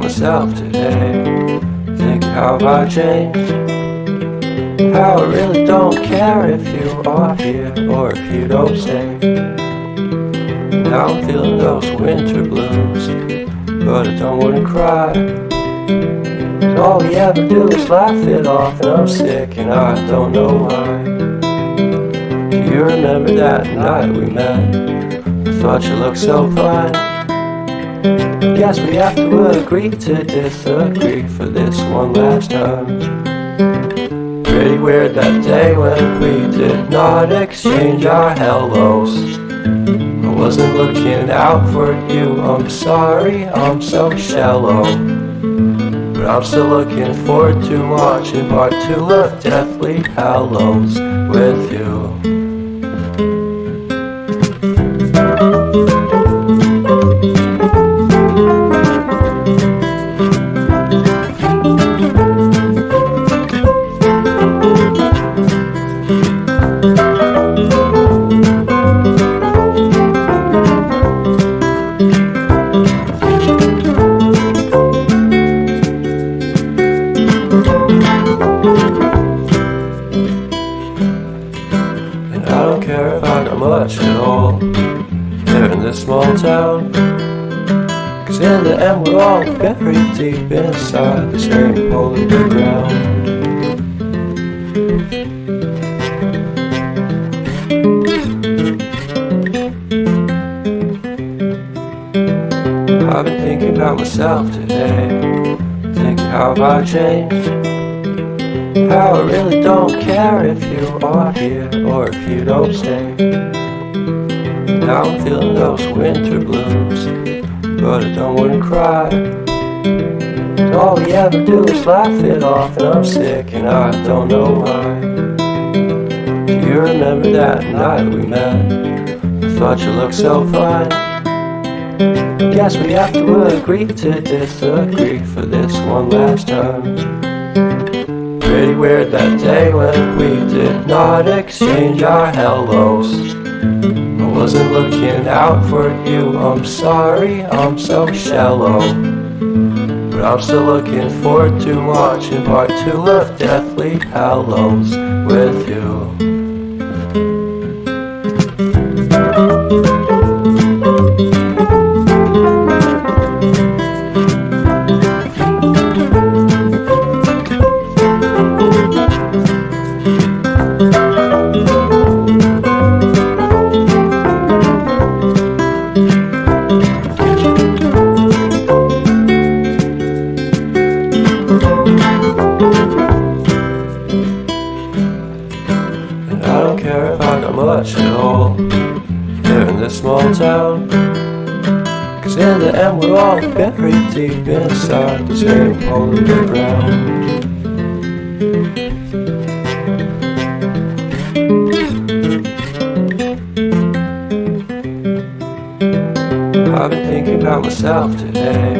about myself today. Thinking how have I changed? How I really don't care if you are here or if you don't stay. Now I'm feeling those winter blues, but I don't wanna cry. All we ever do is laugh it off, and I'm sick and I don't know why. Do you remember that night we met? I thought you looked so fine. Guess we have to agree to disagree for this one last time. Pretty weird that day when we did not exchange our hellos. I wasn't looking out for you, I'm sorry, I'm so shallow. But I'm still looking forward to watching part 2 of Deathly Hallows with you. I don't care about much at all here in this small town, 'cause in the end we're all buried deep inside the same hole in the ground. I've been thinking about myself today, thinking how have I changed? How I really don't care if you are here or if you don't stay. Now I'm feeling those winter blues, but I don't wanna cry. All we ever do is laugh it off, and I'm sick and I don't know why. Do you remember that night we met? I thought you looked so fine. Guess we have to agree to disagree for this one last time. Pretty weird that day when we did not exchange our hellos. I wasn't looking out for you, I'm sorry, I'm so shallow. But I'm still looking forward to watching part 2 of Deathly Hallows with you. I don't care about much at all here in this small town, 'cause in the end we're all buried deep inside the same hole in the ground. I've been thinking about myself today.